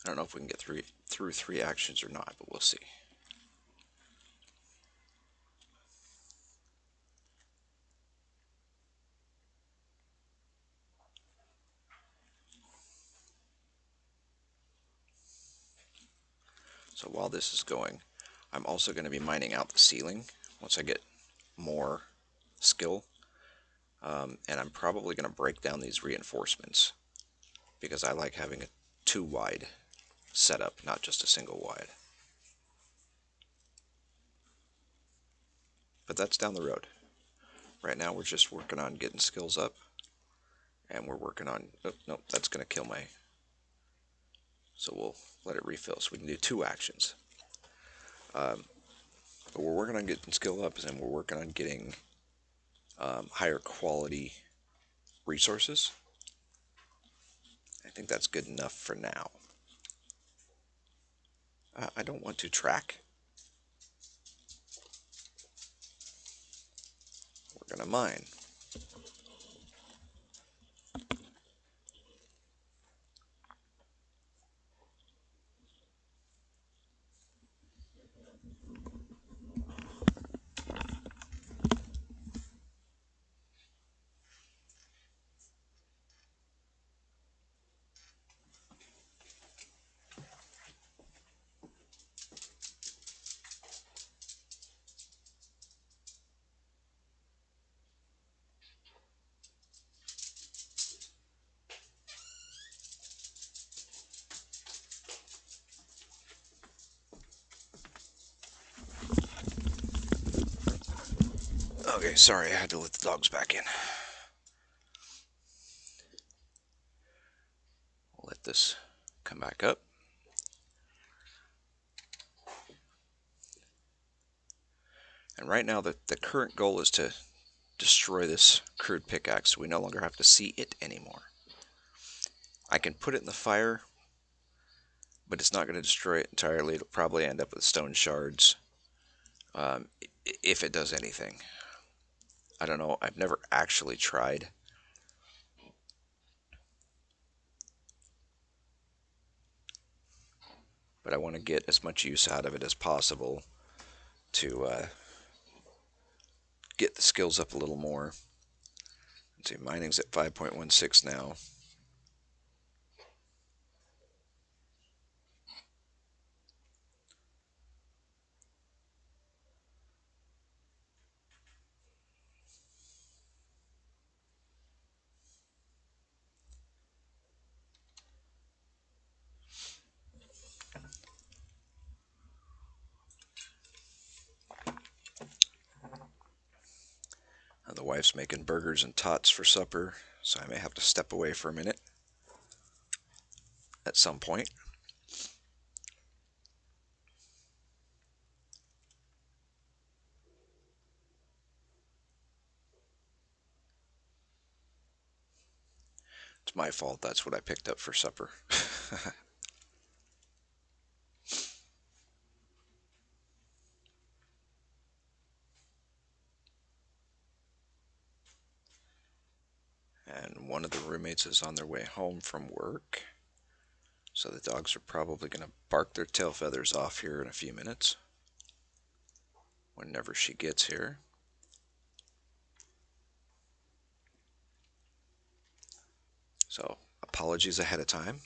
I don't know if we can get through 3 actions or not, but we'll see. So while this is going, I'm also going to be mining out the ceiling once I get more skill. And I'm probably going to break down these reinforcements because I like having a 2 wide setup, not just a single wide. But that's down the road. Right now we're just working on getting skills up, and we're working on, oh, nope, that's going to kill my, so we'll let it refill. So we can do 2 actions. But we're working on getting skill up, and we're working on getting higher quality resources. I think that's good enough for now. I don't want to track. We're going to mine. Okay, sorry, I had to let the dogs back in. We'll let this come back up. And right now the current goal is to destroy this crude pickaxe so we no longer have to see it anymore. I can put it in the fire, but it's not going to destroy it entirely. It'll probably end up with stone shards, if it does anything. I don't know. I've never actually tried. But I want to get as much use out of it as possible to get the skills up a little more. Let's see, mining's at 5.16 now. The wife's making burgers and tots for supper, so I may have to step away for a minute at some point. It's my fault. That's what I picked up for supper. And one of the roommates is on their way home from work. So the dogs are probably going to bark their tail feathers off here in a few minutes. Whenever she gets here. So apologies ahead of time.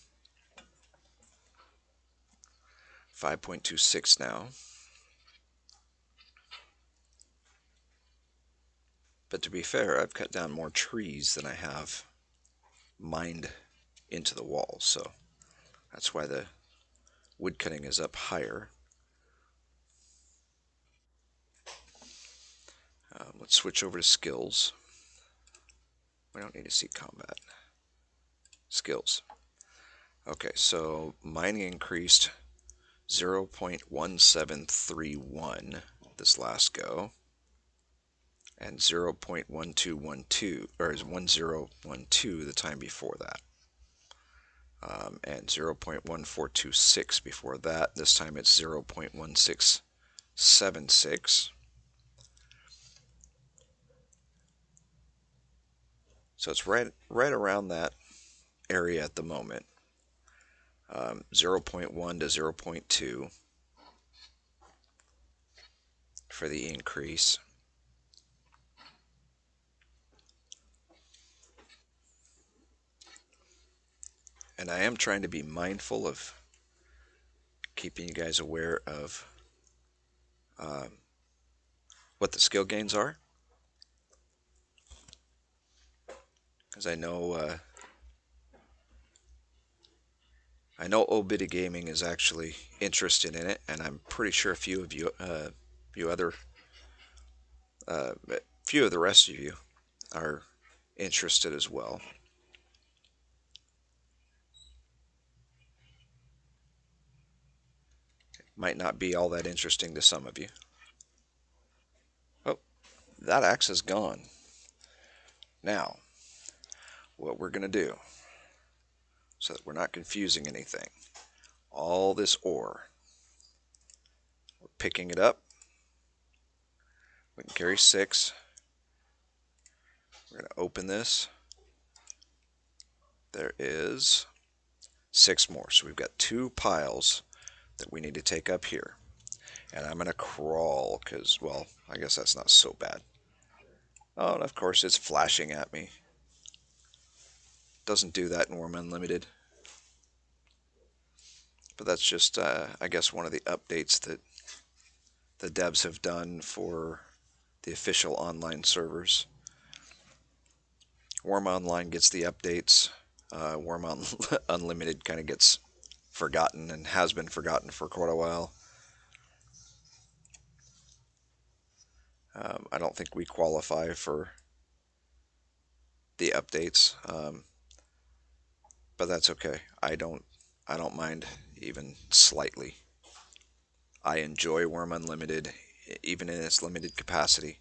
5.26 now. But to be fair, I've cut down more trees than I have mined into the walls, so that's why the wood cutting is up higher. Let's switch over to skills. We don't need to see combat. Skills. Okay, so mining increased 0.1731 this last go, and 0.1212 or 1012 the time before that, and 0.1426 before that. This time it's 0.1676. So it's right around that area at the moment. zero point 0.1 to zero point 0.2 for the increase. And I am trying to be mindful of keeping you guys aware of um, what the skill gains are, because I know Obidi Gaming is actually interested in it, and I'm pretty sure a few of you, few other, few of the rest of you are interested as well. Might not be all that interesting to some of you. Oh, that axe is gone. Now, what we're going to do, so that we're not confusing anything, all this ore, we're picking it up. We can carry 6. We're going to open this. There is 6 more. So we've got 2 piles that we need to take up here. And I'm going to crawl because, well, I guess that's not so bad. Oh, and of course it's flashing at me. Doesn't do that in Wurm Unlimited. But that's just, I guess, one of the updates that the devs have done for the official online servers. Wurm Online gets the updates. Wurm Unlimited kind of gets forgotten and has been forgotten for quite a while. I don't think we qualify for the updates, but that's okay. I don't mind even slightly. I enjoy Wurm Unlimited, even in its limited capacity.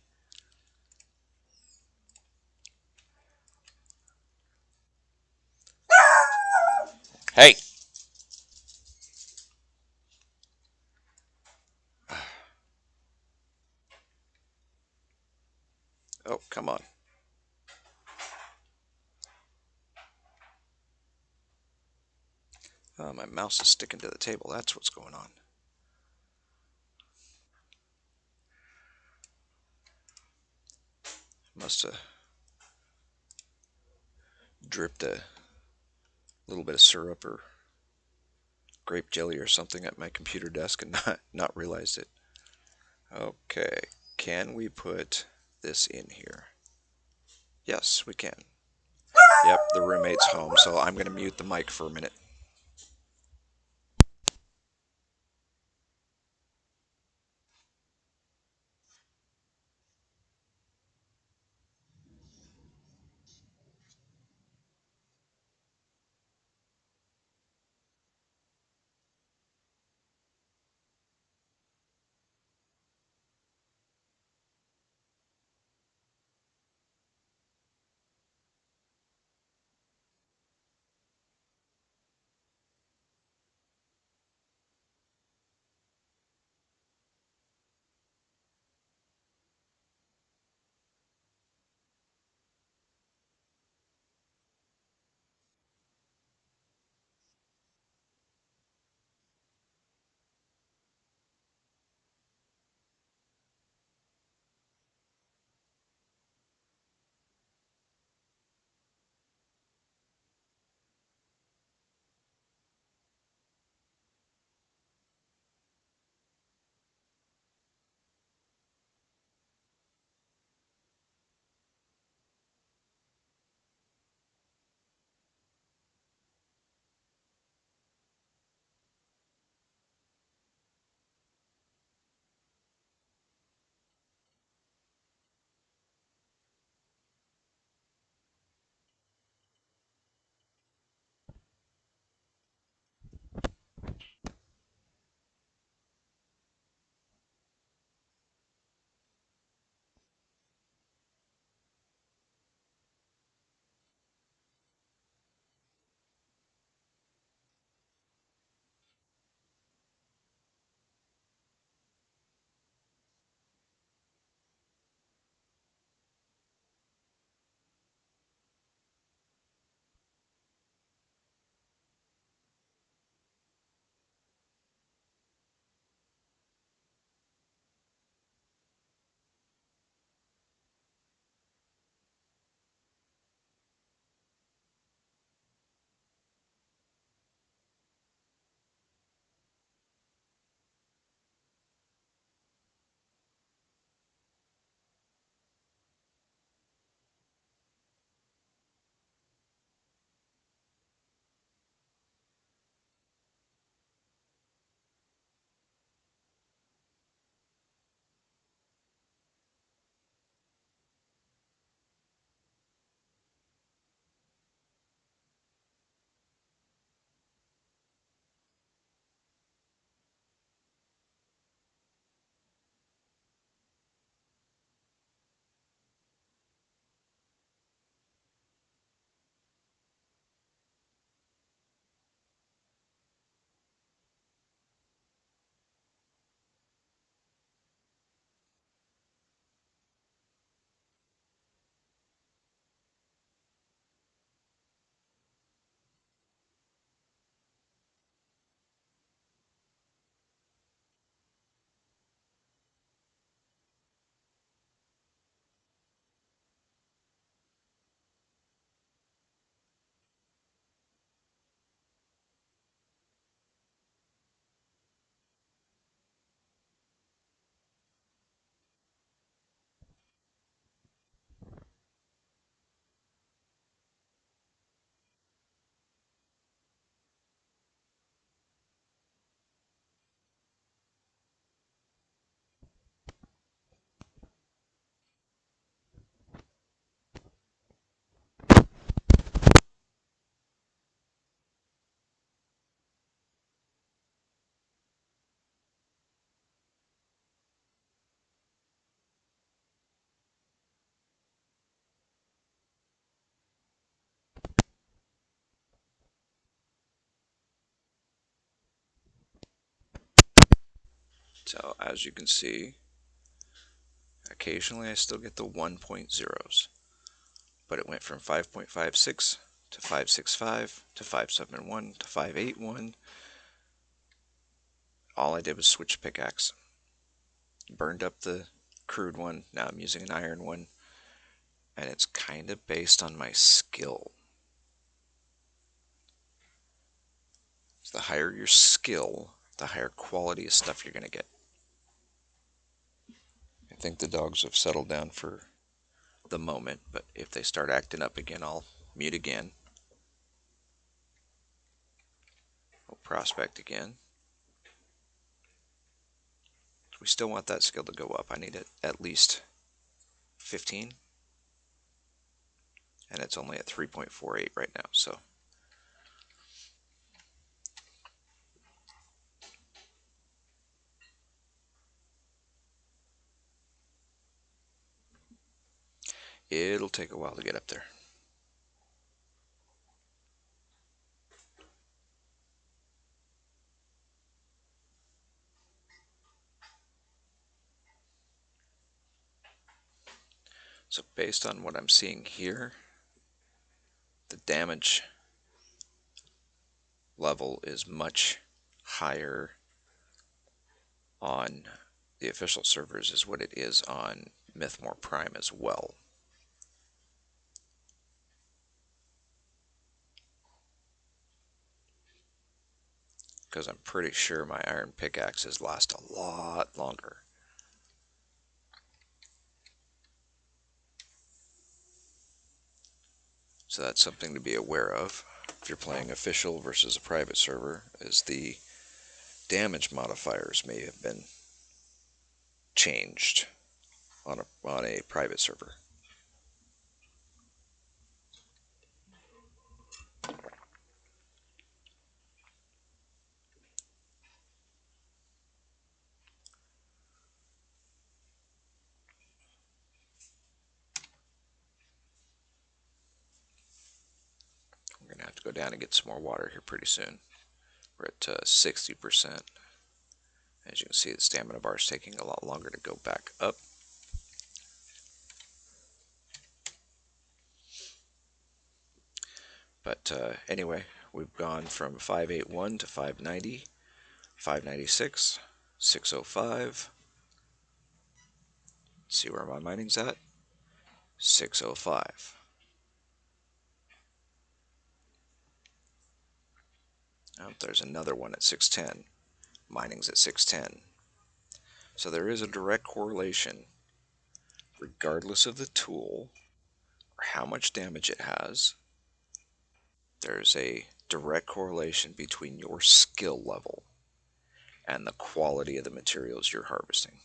Hey! Oh, come on. Oh, my mouse is sticking to the table. That's what's going on. Must have dripped a little bit of syrup or grape jelly or something at my computer desk and not realized it. Okay, can we put this in here? Yes, we can. Yep, the roommate's home, so I'm going to mute the mic for a minute. So as you can see, occasionally I still get the 1.0s, but it went from 5.56 to 565 to 571 to 581. All I did was switch pickaxe. Burned up the crude one, now I'm using an iron one, and it's kind of based on my skill. So the higher your skill, the higher quality of stuff you're going to get. I think the dogs have settled down for the moment, but if they start acting up again, I'll mute again. We'll prospect again. We still want that skill to go up. I need it at least 15, and it's only at 3.48 right now, so it'll take a while to get up there. So based on what I'm seeing here, the damage level is much higher on the official servers as what it is on Mythmore Prime as well. Because I'm pretty sure my iron pickaxes last a lot longer. So that's something to be aware of if you're playing official versus a private server, is the damage modifiers may have been changed on a private server. We're going to have to go down and get some more water here pretty soon. We're at 60%. As you can see, the stamina bar is taking a lot longer to go back up. But anyway, we've gone from 581 to 590, 596, 605. See where my mining's at? 605. Oh, there's another one at 610. Mining's at 610. So there is a direct correlation, regardless of the tool or how much damage it has. There's a direct correlation between your skill level and the quality of the materials you're harvesting.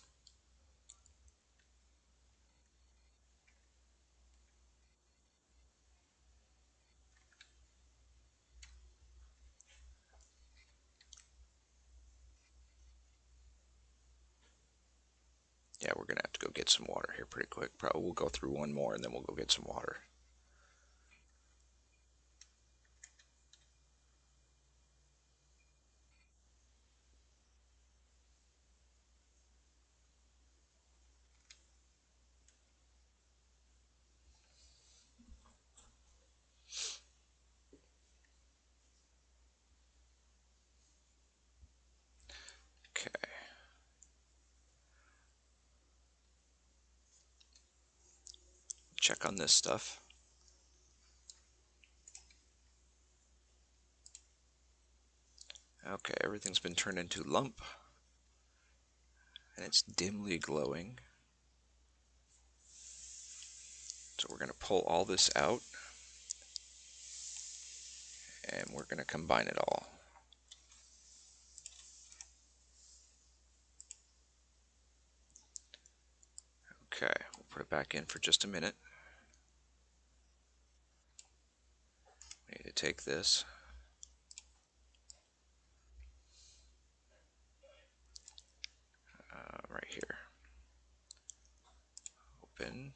Yeah, we're going to have to go get some water here pretty quick. Probably we'll go through one more and then we'll go get some water. Okay. Check on this stuff. Okay, everything's been turned into lump. And it's dimly glowing. So we're going to pull all this out. And we're going to combine it all. Okay, we'll put it back in for just a minute. We need to take this. Right here. Open.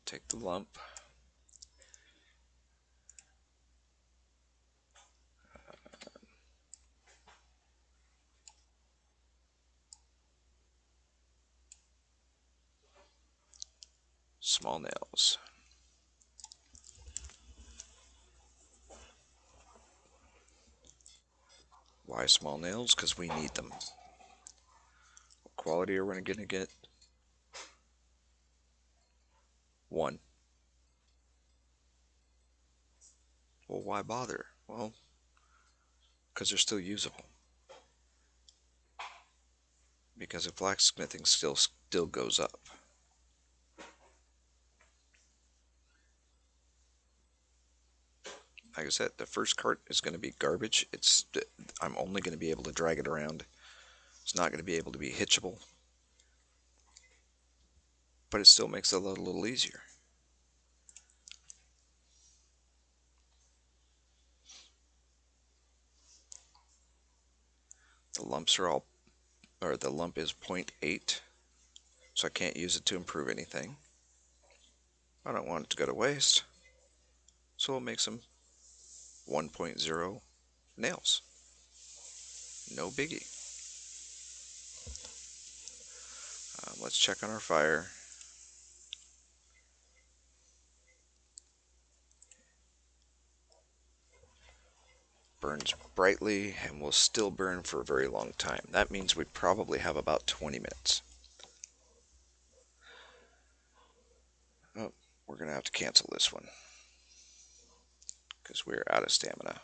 Take the lump. Small nails. Why small nails? Because we need them. What quality are we going to get? 1. Well, why bother? Well, because they're still usable. Because if blacksmithing still goes up. Like I said, the first cart is going to be garbage. I'm only going to be able to drag it around. It's not going to be able to be hitchable. But it still makes it a little easier. The lumps are all, or the lump is 0.8, so I can't use it to improve anything. I don't want it to go to waste, so we'll make some 1.0 nails. No biggie. Let's check on our fire. Burns brightly and will still burn for a very long time. That means we probably have about 20 minutes. Oh, we're going to have to cancel this one because we're out of stamina.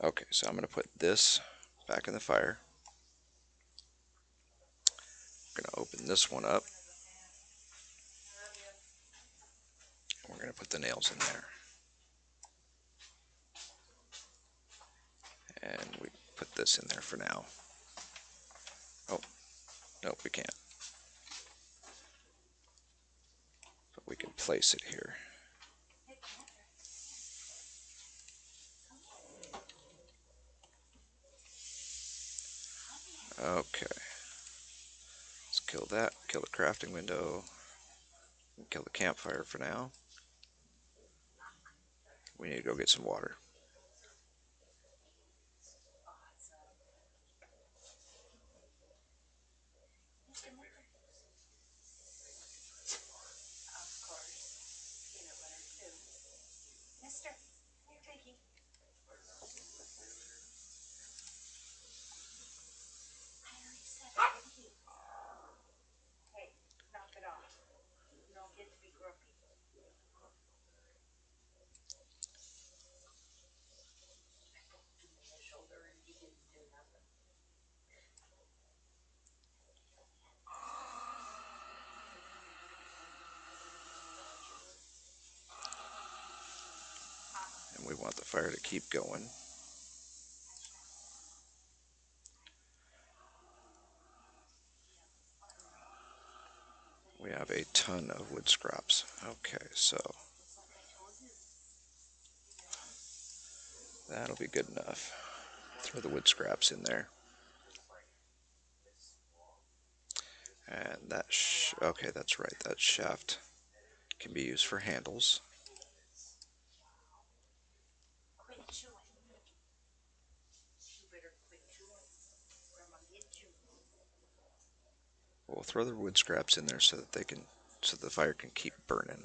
Okay, so I'm going to put this back in the fire. I'm going to open this one up. We're going to put the nails in there. And we put this in there for now. Oh, no, we can't. But we can place it here. Okay. Let's kill that. Kill the crafting window. Kill the campfire for now. We need to go get some water. And we want the fire to keep going. We have a ton of wood scraps. Okay, so that'll be good enough. Throw the wood scraps in there. And that, okay, that's right, that shaft can be used for handles. We'll throw the wood scraps in there so that so the fire can keep burning.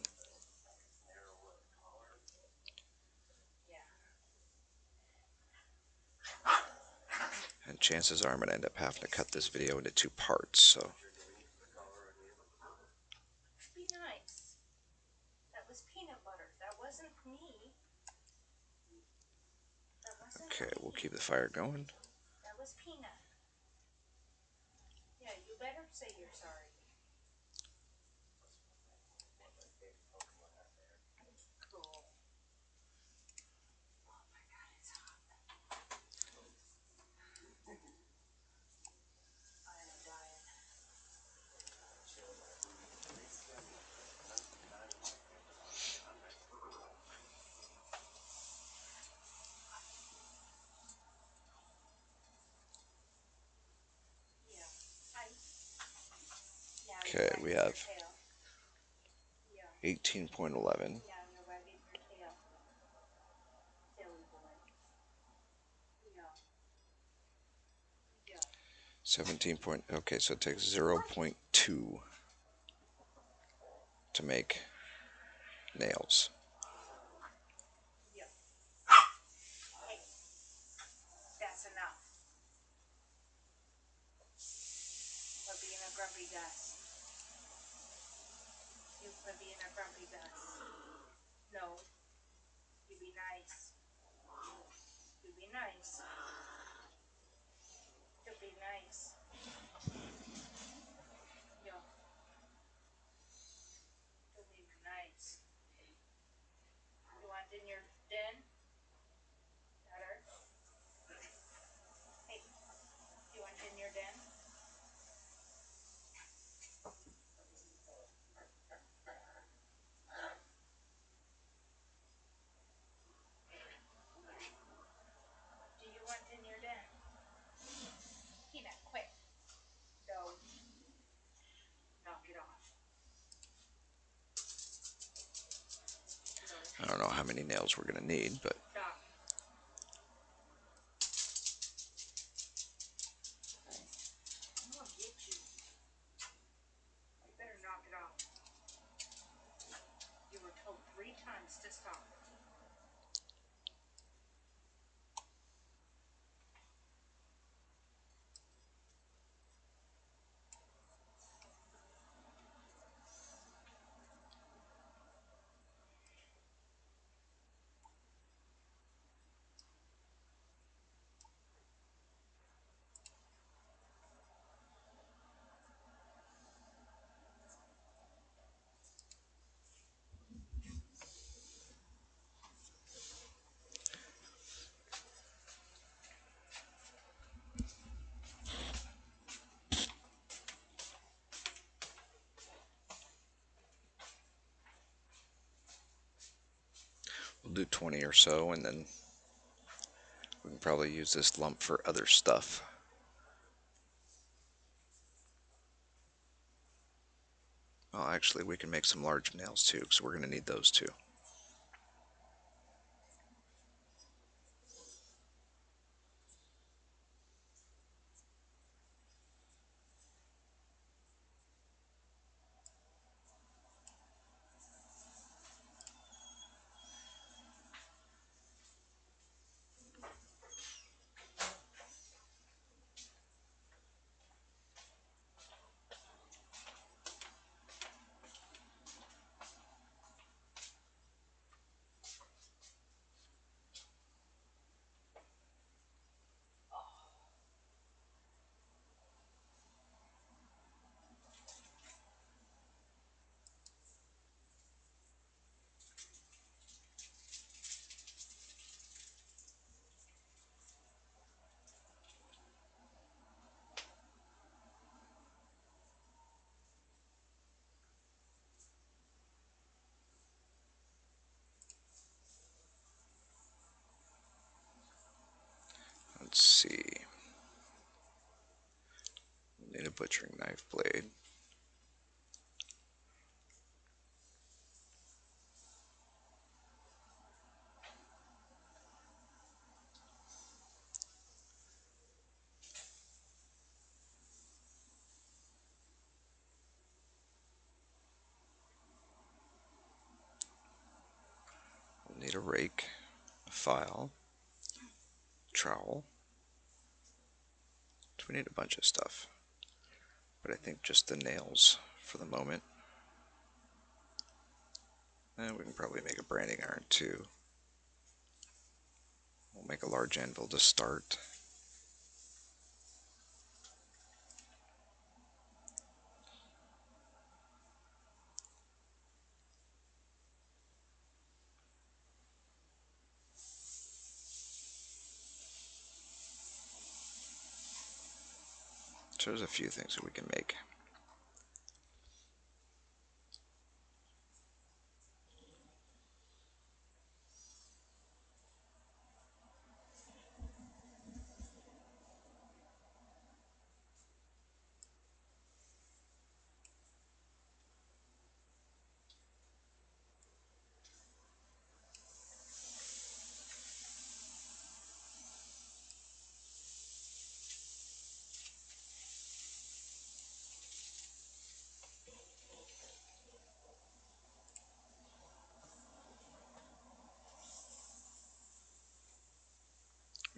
And chances are I'm going to end up having to cut this video into 2 parts, so. Be nice. That was peanut butter. That wasn't me. Okay, we'll keep the fire going. That was peanut. Yeah, you better say you're sorry. Cool. Oh my God, it's hot. I am dying. Okay, we have 18.11. 17 point, okay, so it takes 0.2. to make nails. Yep. Hey, that's enough. Quit being a grumpy Gus. You quit being a grumpy Gus. No. You be nice. You be nice. You be nice. Yo. You be nice. You want in your den? Better. Hey, you want in your den? Do you want in your den? Peanut, quick. No. Knock it off. No. I don't know how many nails we're going to need, but Stop. I'm gonna get you. You better knock it off. You were told 3 times to stop. we'll do 20 or so, and then we can probably use this lump for other stuff. Well, actually, we can make some large nails too, because we're going to need those too. Let's see. We need a butchering knife blade. We'll need a rake, a file, trowel. We need a bunch of stuff, but I think just the nails for the moment. And we can probably make a branding iron too. We'll make a large anvil to start. So there's a few things that we can make.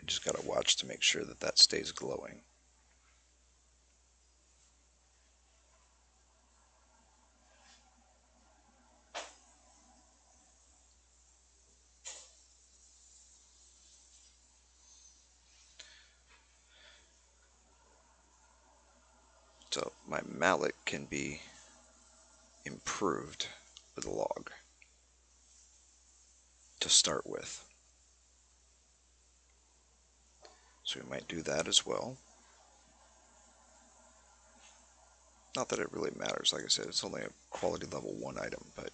We just gotta watch to make sure that that stays glowing. So my mallet can be improved with a log to start with. So we might do that as well. Not that it really matters, like I said, it's only a quality level 1 item, but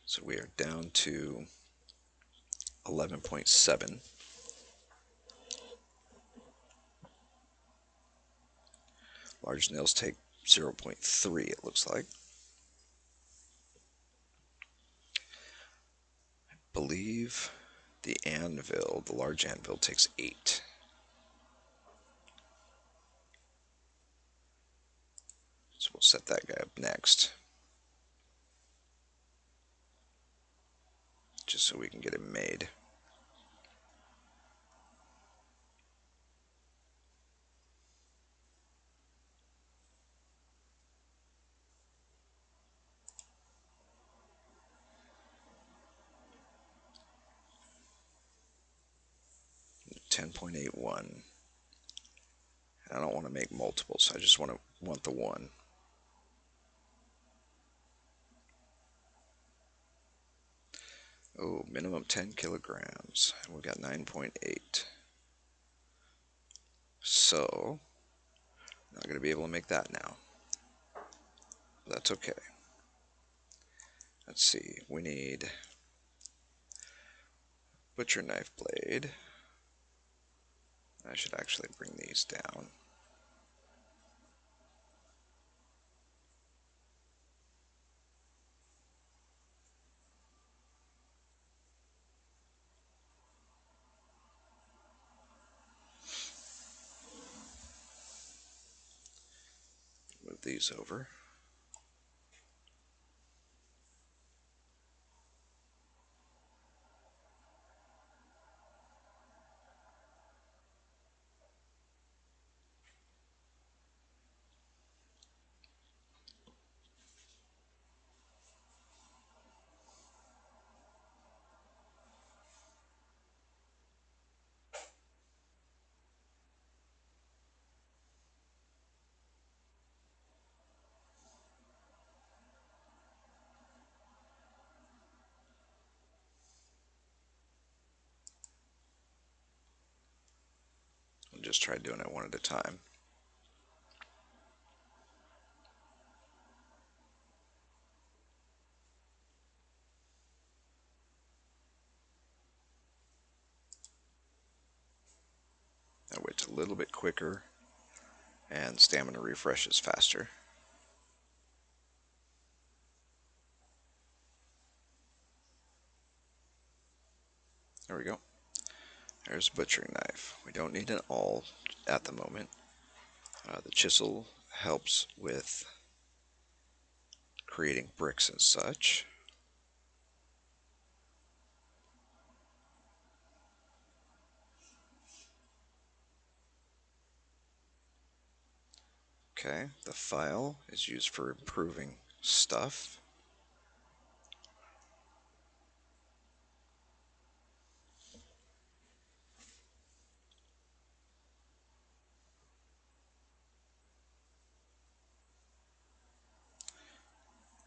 so we are down to 11.7. Large nails take 0.3, it looks like. I believe the anvil, the large anvil, takes 8. So we'll set that guy up next, just so we can get him made. $10.81. I don't want to make multiples. I just want the one. Oh, minimum 10 kilograms. And we've got 9.8. So, not going to be able to make that now. That's okay. Let's see. We need butcher knife blade. I should actually bring these down. Move these over. I'll just try doing it one at a time. That way it's a little bit quicker and stamina refreshes faster. There we go. There's a butchering knife. We don't need an awl at the moment. The chisel helps with creating bricks and such. Okay, the file is used for improving stuff.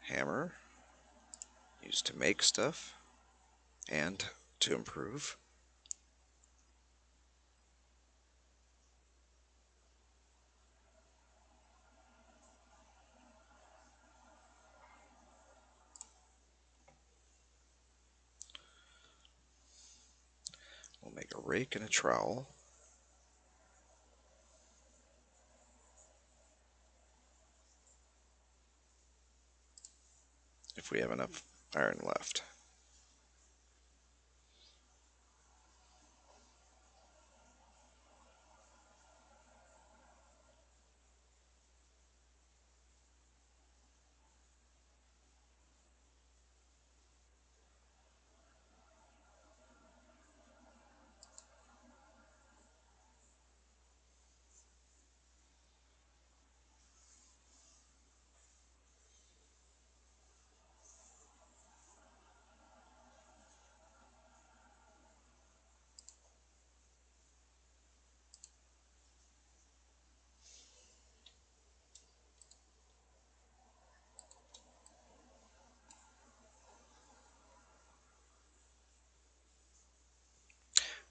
Hammer, used to make stuff. And to improve. We'll make a rake and a trowel. If we have enough iron left.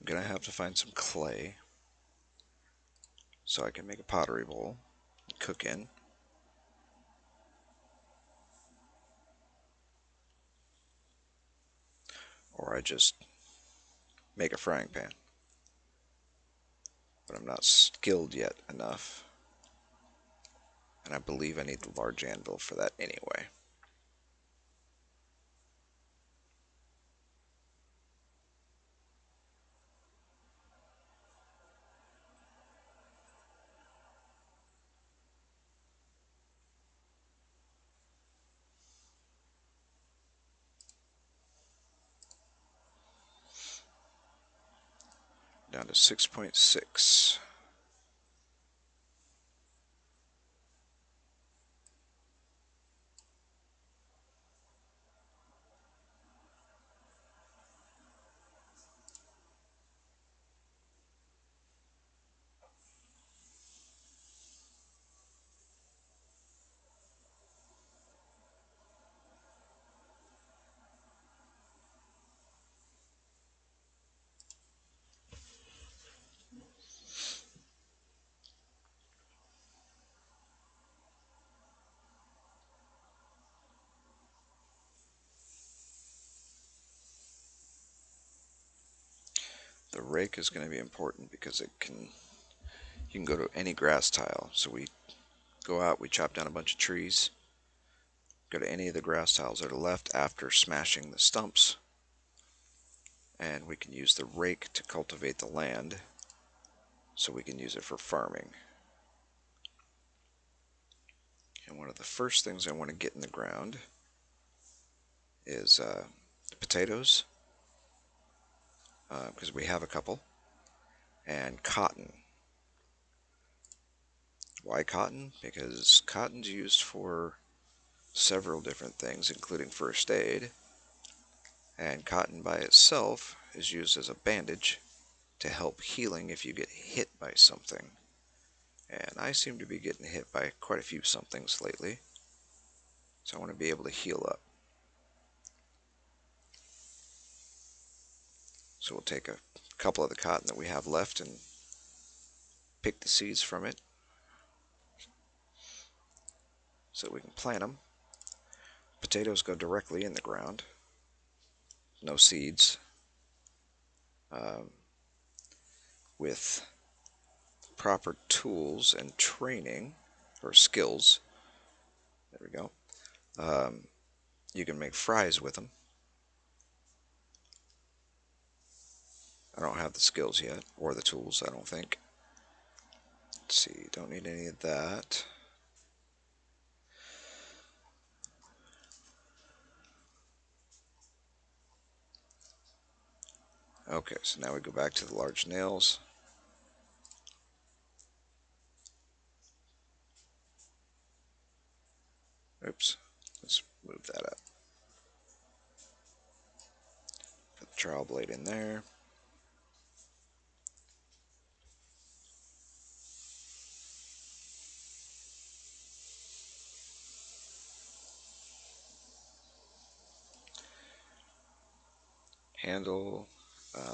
I'm going to have to find some clay so I can make a pottery bowl and cook in. Or I just make a frying pan. But I'm not skilled yet enough. And I believe I need the large anvil for that anyway. Down to 6.6. The rake is going to be important because you can go to any grass tile. So we go out, we chop down a bunch of trees, go to any of the grass tiles that are left after smashing the stumps, and we can use the rake to cultivate the land so we can use it for farming. And one of the first things I want to get in the ground is the potatoes, because we have a couple, and cotton. Why cotton? Because cotton's used for several different things, including first aid, and cotton by itself is used as a bandage to help healing if you get hit by something. And I seem to be getting hit by quite a few somethings lately, so I want to be able to heal up. So we'll take a couple of the cotton that we have left and pick the seeds from it so that we can plant them. Potatoes go directly in the ground, no seeds. With proper tools and training, or skills, there we go, you can make fries with them. I don't have the skills yet, or the tools, I don't think. Let's see, don't need any of that. Okay, so now we go back to the large nails. Oops, let's move that up. Put the trowel blade in there. Handle,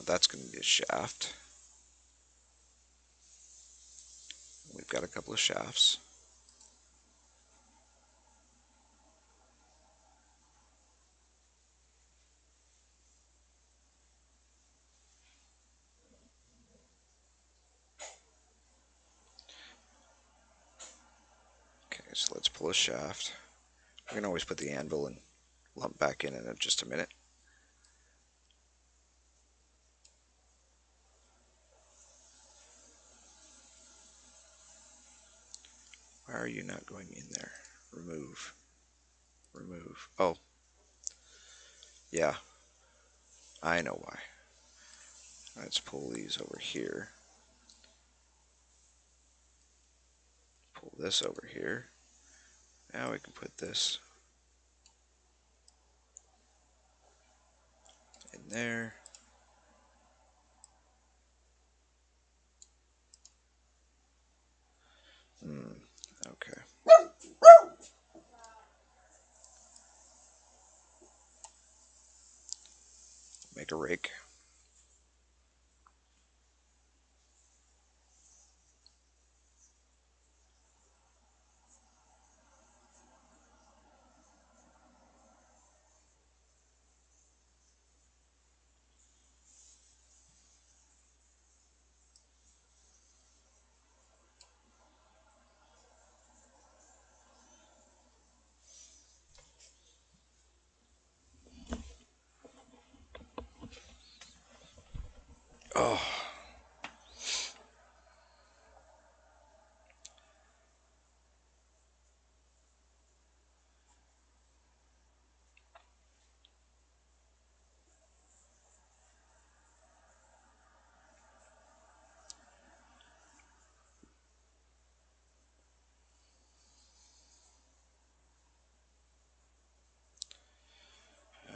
That's going to be a shaft. We've got a couple of shafts. Okay, so let's pull a shaft. We can always put the anvil and lump back in just a minute. Why are you not going in there? Remove. Remove. Oh, yeah, I know why. Let's pull these over here. Pull this over here. Now we can put this in there. Okay. Make a rake. Oh,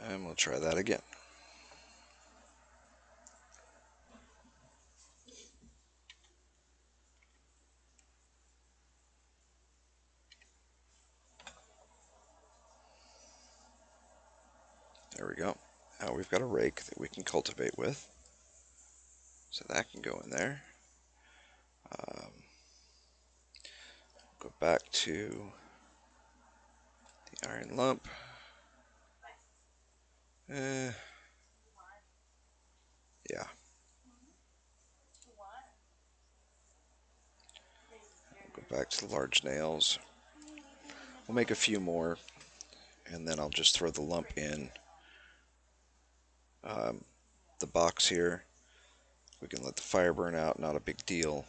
and we'll try that again. There we go. Now we've got a rake that we can cultivate with. So that can go in there. Go back to the iron lump. Yeah. Go back to the large nails. We'll make a few more, and then I'll just throw the lump in the box here. We can let the fire burn out, not a big deal.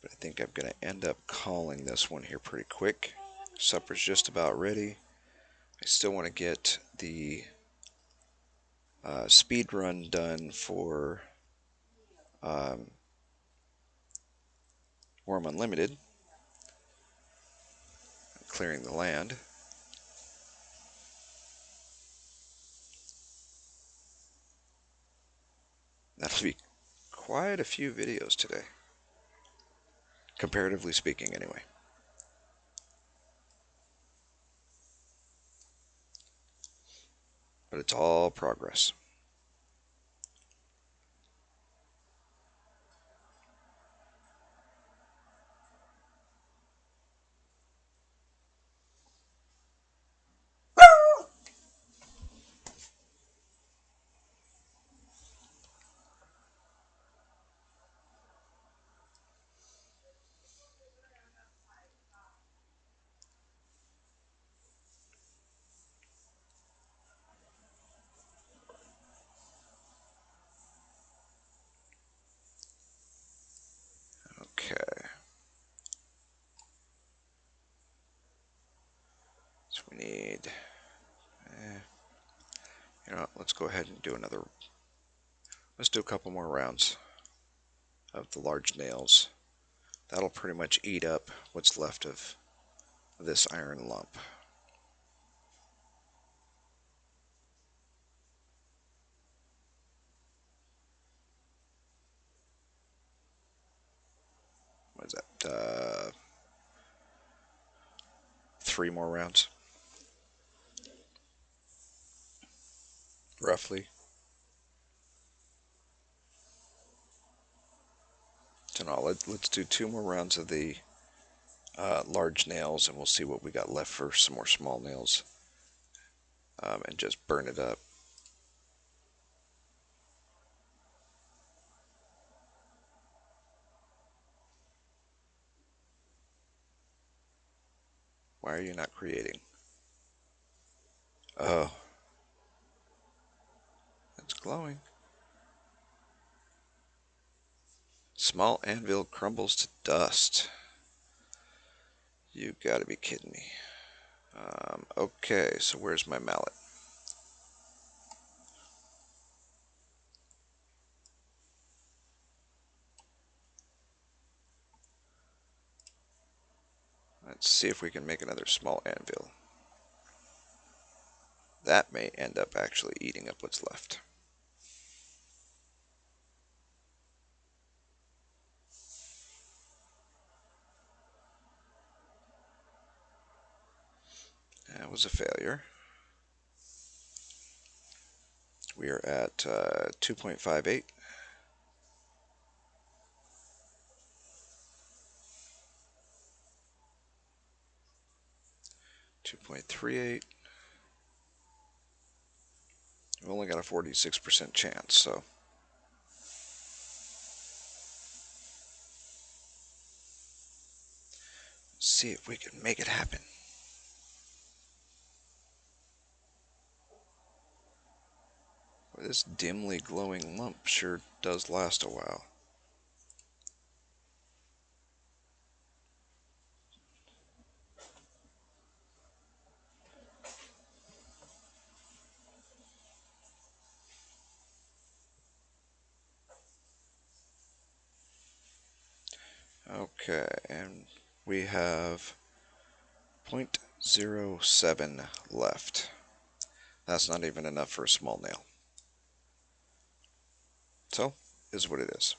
But I think I'm going to end up calling this one here pretty quick. Supper's just about ready. I still want to get the speed run done for Wurm Unlimited, clearing the land. That'll be quite a few videos today, comparatively speaking anyway. But it's all progress. Okay. So we need, let's go ahead and do let's do a couple more rounds of the large nails. That'll pretty much eat up what's left of this iron lump. What is that? 3 more rounds. roughly. So now let's do 2 more rounds of the large nails, and we'll see what we got left for some more small nails, and just burn it up. Why are you not creating? Oh, it's glowing. Small anvil crumbles to dust. You gotta be kidding me. Okay, so where's my mallet? Let's see if we can make another small anvil. That may end up actually eating up what's left. That was a failure. We are at 2.58. 2.38. We've only got a 46% chance, so see if we can make it happen. Well, this dimly glowing lump sure does last a while. Okay, and we have 0.07 left. That's not even enough for a small nail. So, is what it is.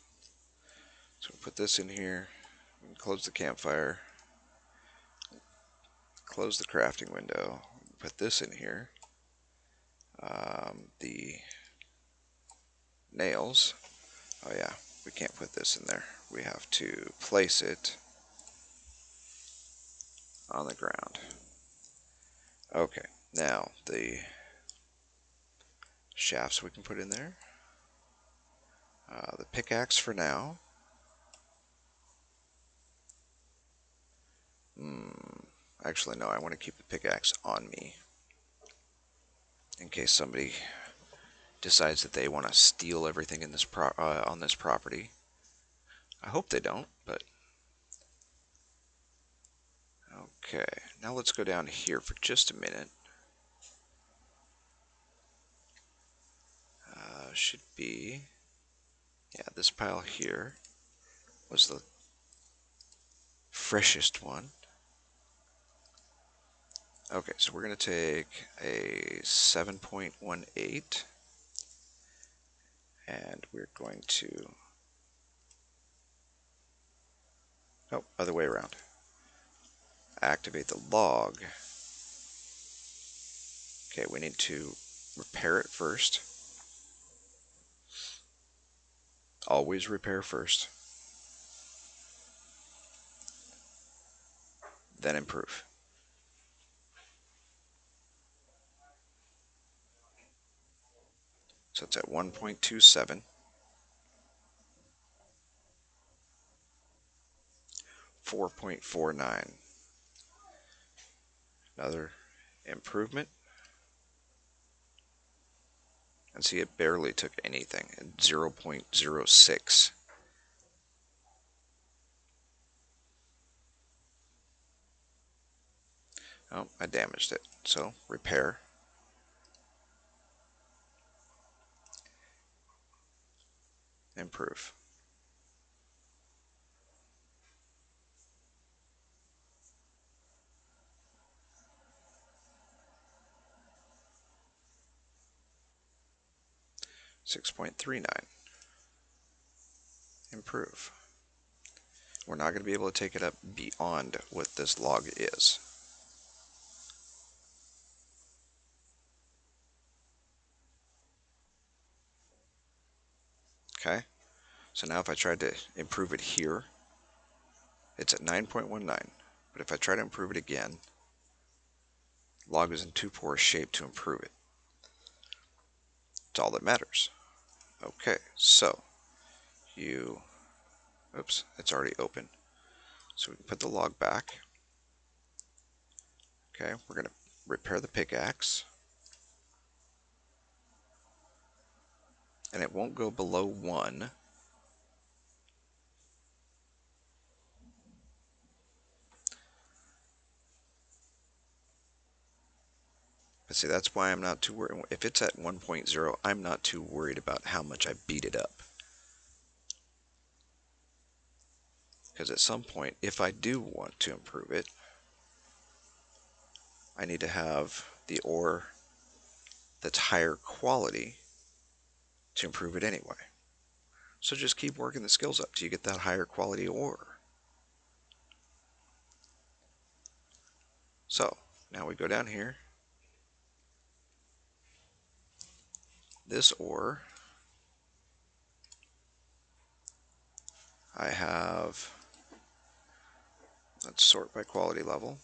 So we put this in here, close the campfire, close the crafting window, put this in here. The nails, oh yeah, we can't put this in there. We have to place it on the ground. Okay, now the shafts we can put in there. The pickaxe for now. Actually, no, I want to keep the pickaxe on me in case somebody decides that they want to steal everything in this on this property. I hope they don't, but okay. Now let's go down here for just a minute. Should be, yeah, this pile here was the freshest one. Okay, so we're going to take a 7.18 and we're going to, oh, other way around. Activate the log. Okay, we need to repair it first. Always repair first. Then improve. So it's at 1.27. 4.49. Another improvement. And see, it barely took anything at 0.06. Oh, I damaged it. So, repair. Improve. $6.39. Improve. We're not going to be able to take it up beyond what this log is. Okay, so now if I tried to improve it here, it's at 9.19. But if I try to improve it again, log is in too poor a shape to improve it. It's all that matters. Okay, so you, oops, it's already open. So we can put the log back. Okay, we're going to repair the pickaxe. And it won't go below 1. But see, that's why I'm not too worried. If it's at 1.0, I'm not too worried about how much I beat it up. Because at some point, if I do want to improve it, I need to have the ore that's higher quality to improve it anyway. So just keep working the skills up till you get that higher quality ore. So now we go down here. This ore, I have, let's sort by quality level.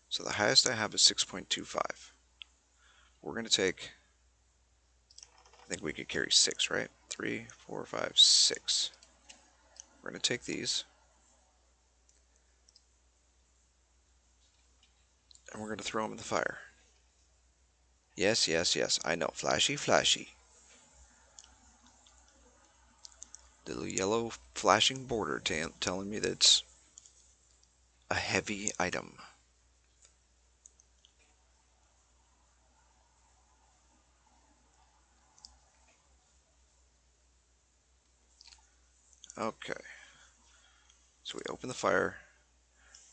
So the highest I have is 6.25. We're going to take, I think we could carry 6, right? 3, 4, 5, 6. We're going to take these, and we're going to throw them in the fire. Yes, yes, yes, I know. Flashy, flashy. Little yellow flashing border telling me that it's a heavy item. Okay. So we open the fire.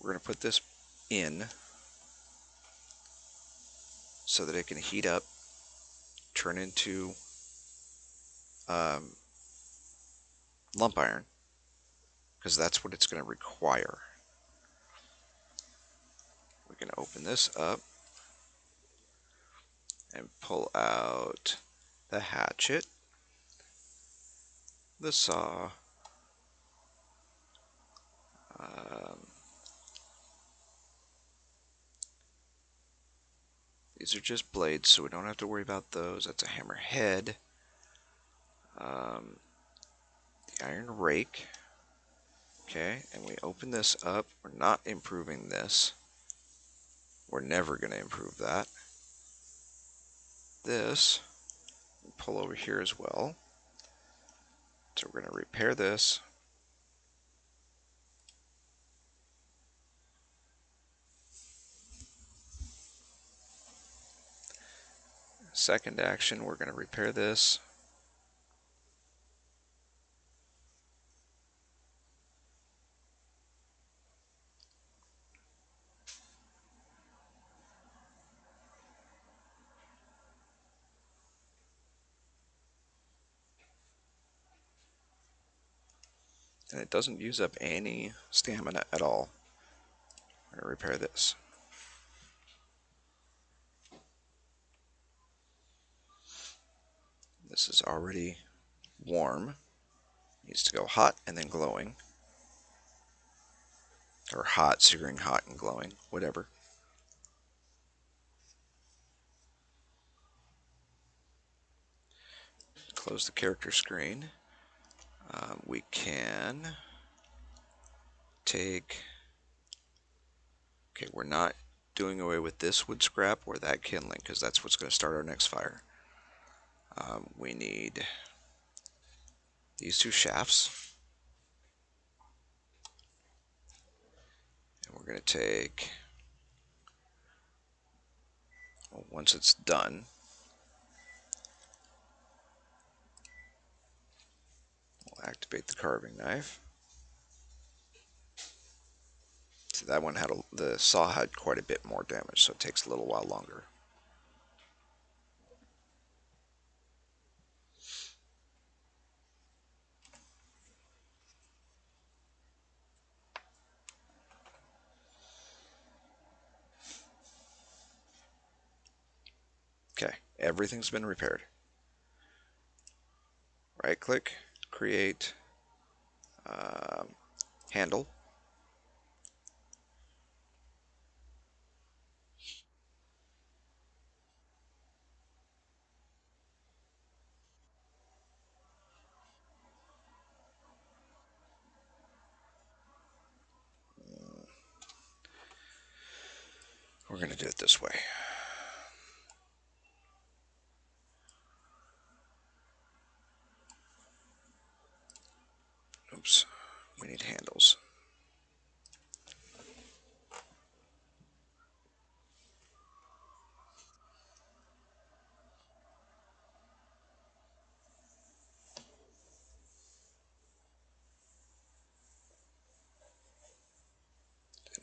We're going to put this in so that it can heat up, turn into um, lump iron, because that's what it's going to require. We can open this up and pull out the hatchet, the saw, um, these are just blades, so we don't have to worry about those. That's a hammer head, the iron rake. Okay, and we open this up. We're not improving this. We're never going to improve that. This, we pull over here as well. So we're going to repair this. Second action, we're going to repair this. And it doesn't use up any stamina at all. We're going to repair this. This is already warm. Needs to go hot and then glowing. Or hot, searing hot and glowing, whatever. Close the character screen. We can take, okay, we're not doing away with this wood scrap or that kindling because that's what's going to start our next fire. We need these two shafts. And we're going to take, well, once it's done, we'll activate the carving knife. See, that one had the saw had quite a bit more damage, so it takes a little while longer. Okay, everything's been repaired. Right click, create um, handle. We're going to do it this way. Oops, we need handles.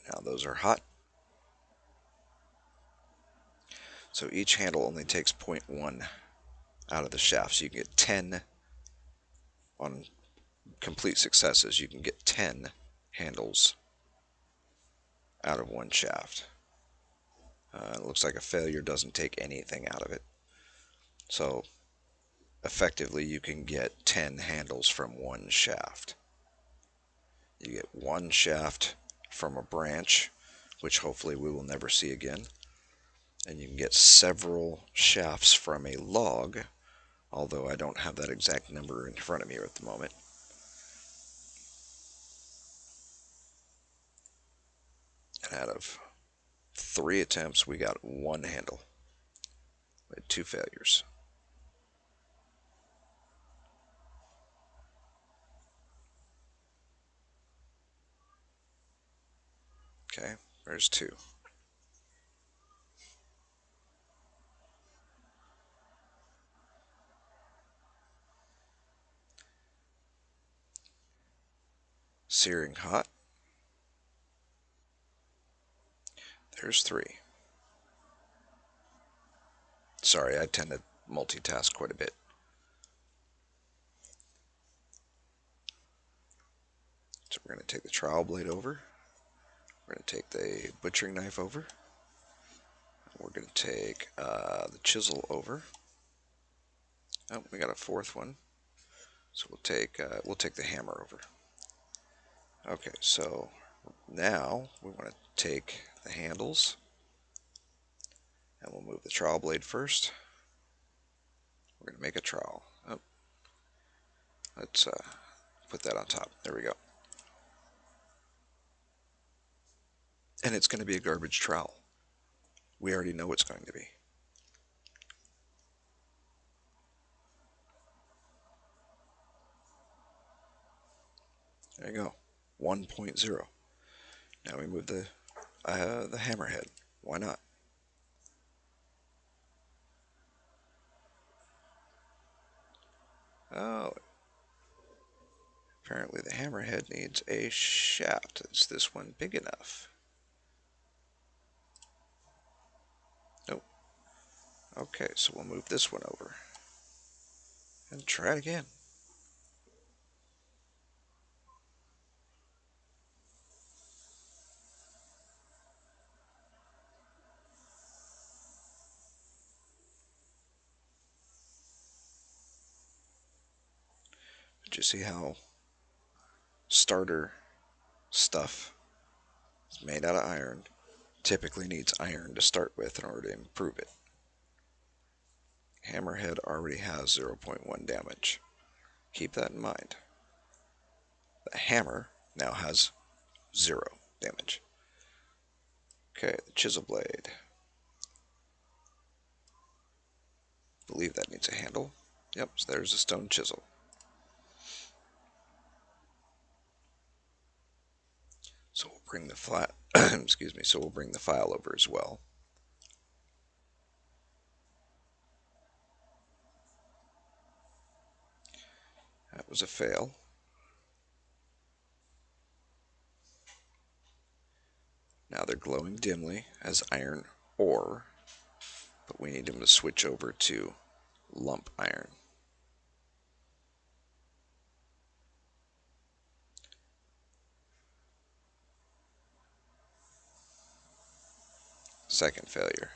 Now those are hot. So each handle only takes 0.1 out of the shaft. So you can get 10 on complete successes. You can get 10 handles out of one shaft. It looks like a failure doesn't take anything out of it. So effectively you can get 10 handles from one shaft. You get one shaft from a branch, which hopefully we will never see again. And you can get several shafts from a log, although I don't have that exact number in front of me at the moment. And out of 3 attempts, we got 1 handle. We had 2 failures. Okay, there's 2. Searing hot. There's 3. Sorry, I tend to multitask quite a bit. So we're going to take the trowel blade over. We're going to take the butchering knife over. We're going to take the chisel over. Oh, we got a 4th one. So we'll take the hammer over. Okay, so now we want to take the handles and we'll move the trowel blade first. We're going to make a trowel. Oh, let's put that on top. There we go. And it's going to be a garbage trowel. We already know it's going to be. There you go. 1.0. Now we move the hammerhead. Why not? Oh, apparently the hammerhead needs a shaft. Is this one big enough? Nope. Okay, so we'll move this one over. And try it again. Did you see how starter stuff is made out of iron typically needs iron to start with in order to improve it? Hammerhead already has 0.1 damage. Keep that in mind. The hammer now has 0 damage. Okay, the chisel blade. Believe that needs a handle. Yep, so there's a stone chisel. So we'll bring the flat excuse me, so we'll bring the file over as well. That was a fail. Now they're glowing dimly as iron ore, but we need them to switch over to lump iron. Second failure.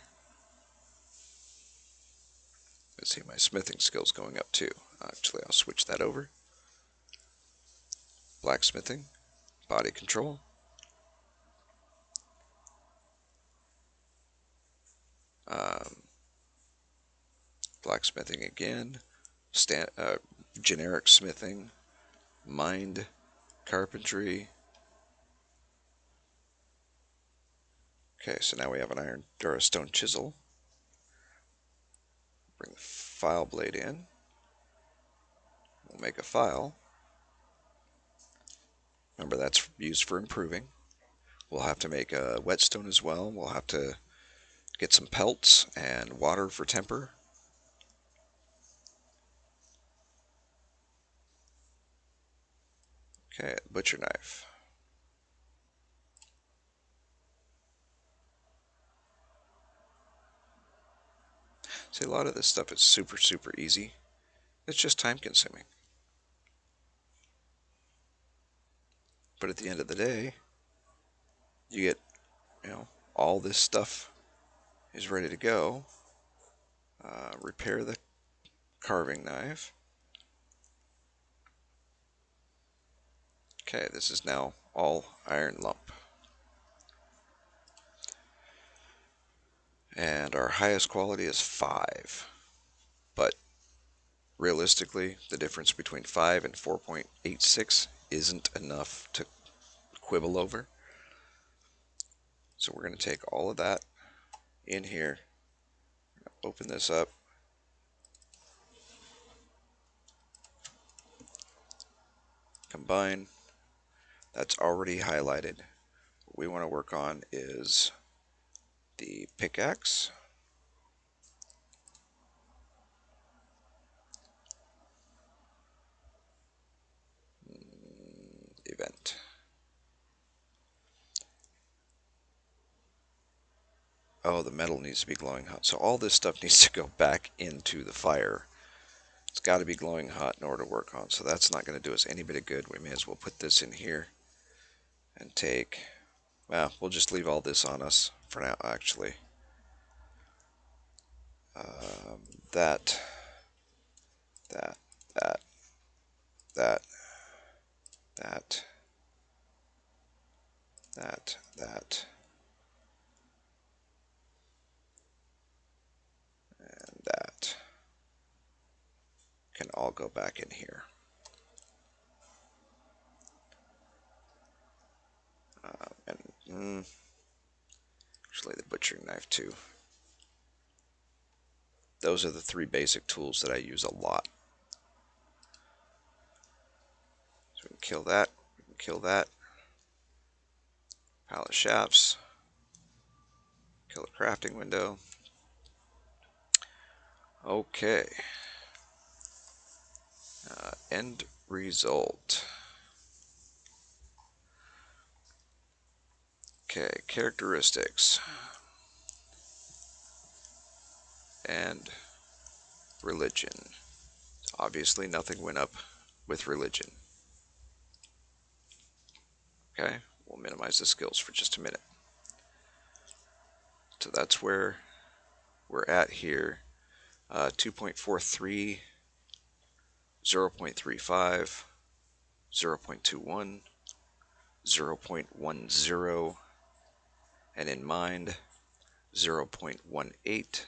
Let's see, my smithing skill's going up too. Actually, I'll switch that over. Blacksmithing, body control, um, blacksmithing again, generic smithing, mind, carpentry. Okay, so now we have an iron or a stone chisel. Bring the file blade in. We'll make a file. Remember, that's used for improving. We'll have to make a whetstone as well. We'll have to get some pelts and water for temper. Okay, butcher knife. See, a lot of this stuff is super, super easy. It's just time consuming. But at the end of the day, you get, all this stuff is ready to go. Repair the carving knife. Okay, this is now all iron lump. And our highest quality is 5. But realistically, the difference between 5 and 4.86 isn't enough to quibble over. So we're going to take all of that in here, open this up, combine. That's already highlighted. What we want to work on is the pickaxe. Event. Oh, the metal needs to be glowing hot. So all this stuff needs to go back into the fire. It's got to be glowing hot in order to work on. So that's not going to do us any bit of good. We may as well put this in here and take... Well, we'll just leave all this on us for now, actually. That, that, that, that, that, that, and that can all go back in here. And actually the butchering knife too. Those are the 3 basic tools that I use a lot. So we can kill that, we can kill that. Pallet shafts. Kill a crafting window. Okay. End result. Okay, characteristics. And religion. Obviously nothing went up with religion. Okay, we'll minimize the skills for just a minute. So that's where we're at here. 2.43, 0.35, 0.21, 0.10, and in mind 0.18,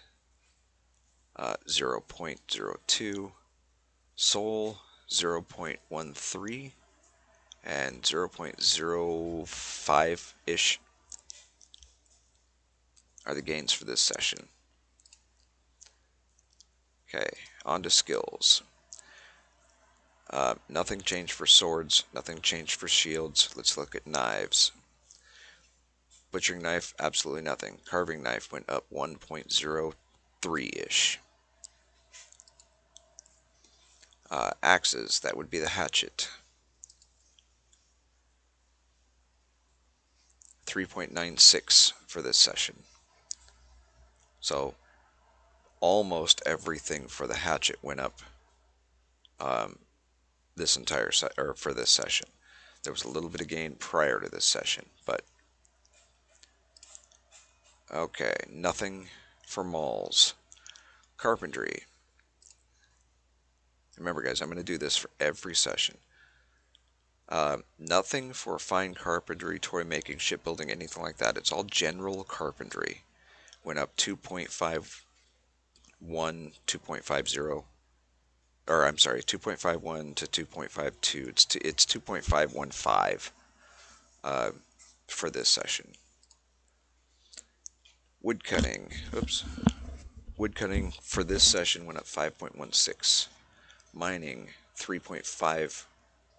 0.02, soul 0.13, and 0.05-ish are the gains for this session. Okay, on to skills. Nothing changed for swords, nothing changed for shields. Let's look at knives. Butchering knife, absolutely nothing. Carving knife went up 1.03-ish. Axes, that would be the hatchet. 3.96 for this session. So almost everything for the hatchet went up this entire for this session. There was a little bit of gain prior to this session, but okay, nothing for mauls. Carpentry. Remember, guys, I'm going to do this for every session. Nothing for fine carpentry, toy making, shipbuilding, anything like that. It's all general carpentry. Went up 2.51, 2.50, or I'm sorry, 2.51 to 2.52. It's 2.515 for this session. Woodcutting, oops. Woodcutting for this session went up 5.16. Mining 3.59,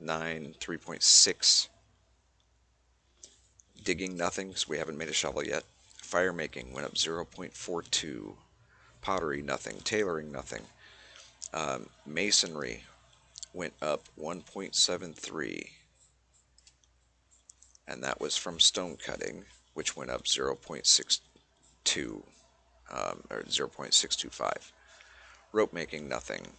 3.6. Digging nothing because we haven't made a shovel yet. Fire making went up 0.42. Pottery nothing. Tailoring nothing. Masonry went up 1.73, and that was from stone cutting, which went up 0.62, or 0.625. Rope making nothing.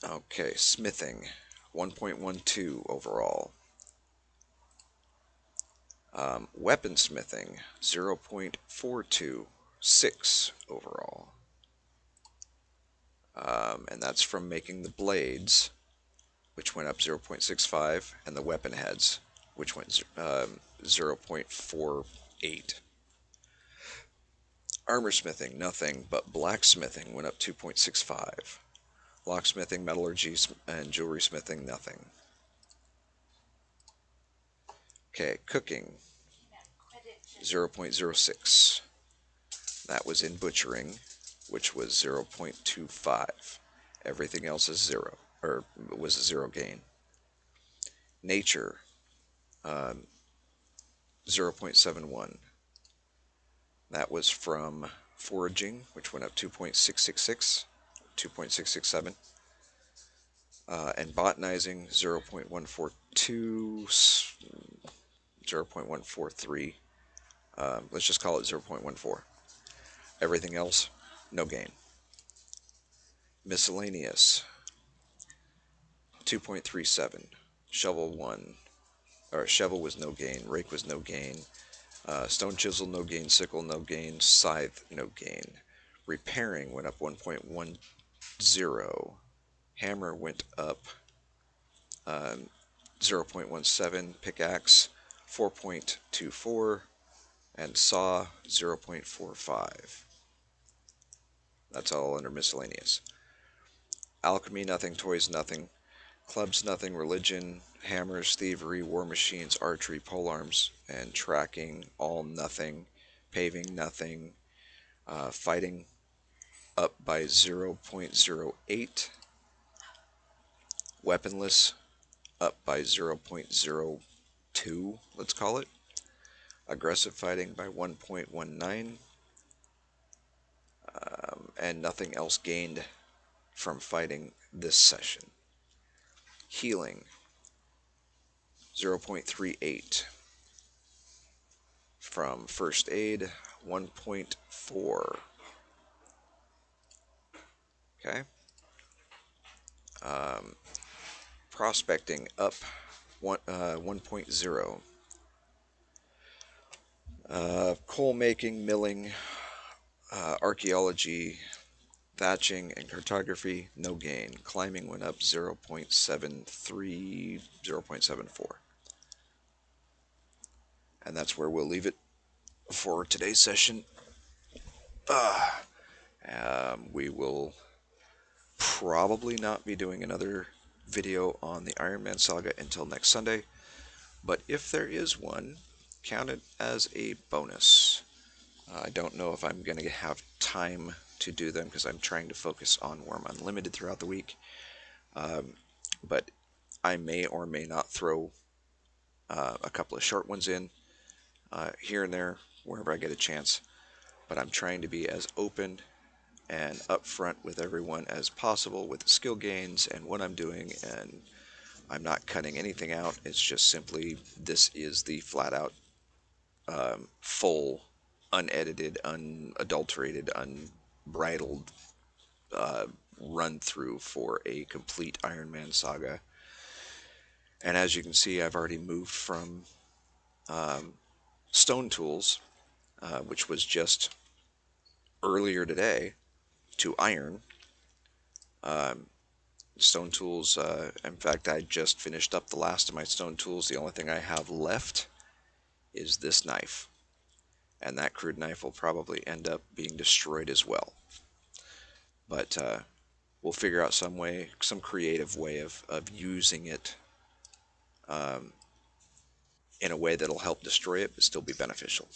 Okay, smithing 1.12 overall. Weaponsmithing 0.426 overall. And that's from making the blades, which went up 0.65, and the weapon heads, which went 0.48. Armor smithing, nothing, but blacksmithing went up 2.65. Locksmithing, metallurgy, and jewelry smithing, nothing. Okay, cooking, 0.06. That was in butchering, which was 0.25. Everything else is zero, or was a zero gain. Nature, 0.71. That was from foraging, which went up 2.666, 2.667. And botanizing, 0.142, 0.143. Let's just call it 0.14. Everything else, no gain. Miscellaneous, 2.37. Shovel 1, or shovel was no gain. Rake was no gain. Stone chisel, no gain. Sickle, no gain. Scythe, no gain. Repairing went up 1.10. Hammer went up 0.17. Pickaxe, 4.24. And saw, 0.45. That's all under miscellaneous. Alchemy, nothing. Toys, nothing. Clubs, nothing. Religion, hammers, thievery, war machines, archery, polearms, and tracking, all nothing. Paving, nothing. Fighting, up by 0.08. Weaponless, up by 0.02, let's call it. Aggressive fighting by 1.19. And nothing else gained from fighting this session. Healing, 0.38. From first aid, 1.4. Okay. Prospecting, up 1.0. Coal making, milling, archaeology, thatching, and cartography, no gain. Climbing went up 0.73, 0.74. And that's where we'll leave it for today's session. We will probably not be doing another video on the Ironman Saga until next Sunday, but if there is one, count it as a bonus. I don't know if I'm going to have time to do them because I'm trying to focus on Wurm Unlimited throughout the week, but I may or may not throw a couple of short ones in here and there wherever I get a chance, but I'm trying to be as open and upfront with everyone as possible with the skill gains and what I'm doing, and I'm not cutting anything out. It's just simply, this is the flat out full, unedited, unadulterated, unbridled run through for a complete Ironman Saga. And as you can see, I've already moved from stone tools, which was just earlier today, to iron. Stone tools, in fact, I just finished up the last of my stone tools. The only thing I have left is this knife. And that crude knife will probably end up being destroyed as well. But we'll figure out some way, some creative way of using it in a way that'll help destroy it but still be beneficial.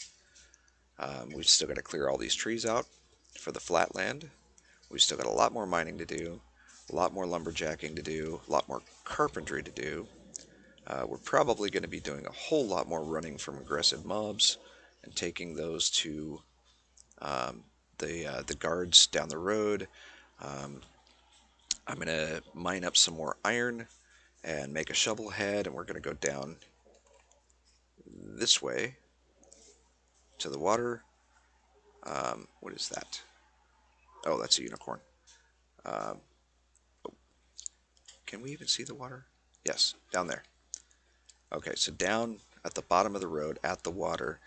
We've still got to clear all these trees out for the flat land. We've still got a lot more mining to do, a lot more lumberjacking to do, a lot more carpentry to do. We're probably going to be doing a whole lot more running from aggressive mobs and taking those to the guards down the road. Um, I'm going to mine up some more iron and make a shovel head, and we're going to go down this way to the water. What is that? Oh, that's a unicorn. Um, can we even see the water? Yes, down there. Okay, so down at the bottom of the road at the water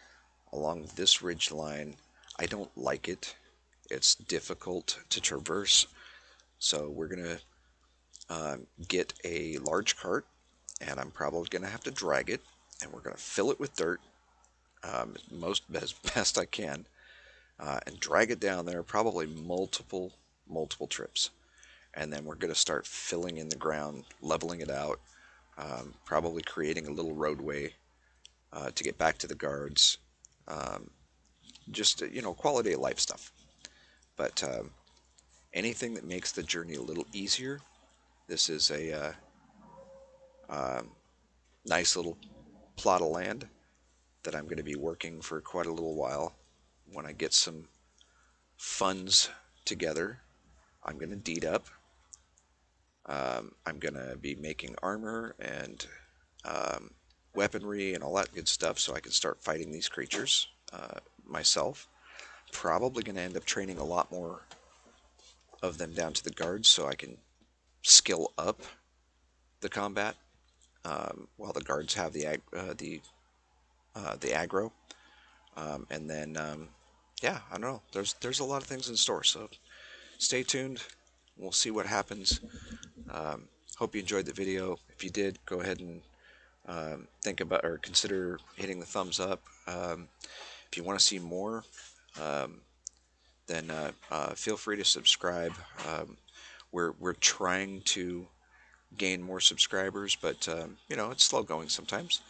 along this ridge line, I don't like it. It's difficult to traverse, so we're going to get a large cart, and I'm probably going to have to drag it, and we're going to fill it with dirt most as best I can, and drag it down there, probably multiple trips, and then we're going to start filling in the ground, leveling it out, probably creating a little roadway to get back to the guards. Um, just quality of life stuff. But anything that makes the journey a little easier. This is a nice little plot of land that I'm going to be working for quite a little while. When I get some funds together, I'm going to deed up. I'm going to be making armor and um, weaponry and all that good stuff so I can start fighting these creatures myself. Probably going to end up training a lot more of them down to the guards so I can skill up the combat while the guards have the aggro. And then yeah, I don't know. There's a lot of things in store, so stay tuned. We'll see what happens. Hope you enjoyed the video. If you did, go ahead and think about or consider hitting the thumbs up. If you want to see more, um, then feel free to subscribe. We're trying to gain more subscribers, but it's slow going sometimes,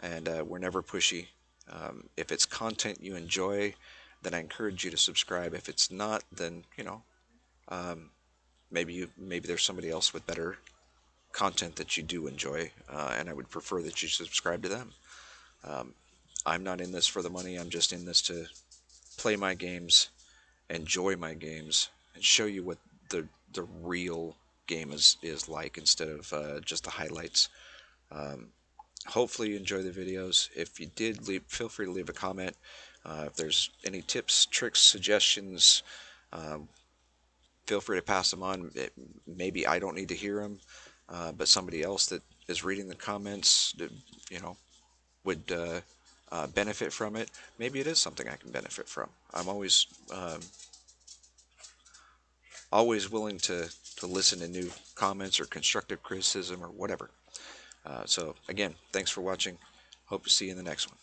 and we're never pushy. If it's content you enjoy, then I encourage you to subscribe. If it's not, then um, maybe there's somebody else with better content that you do enjoy, and I would prefer that you subscribe to them. Um, I'm not in this for the money. I'm just in this to play my games, enjoy my games, and show you what the real game is like instead of just the highlights. Um, Hopefully you enjoy the videos. If you did, feel free to leave a comment. If there's any tips, tricks, suggestions, um, feel free to pass them on. Maybe I don't need to hear them, but somebody else that is reading the comments, you know, would benefit from it. Maybe it is something I can benefit from. I'm always willing to listen to new comments or constructive criticism or whatever. So again, thanks for watching. Hope to see you in the next one.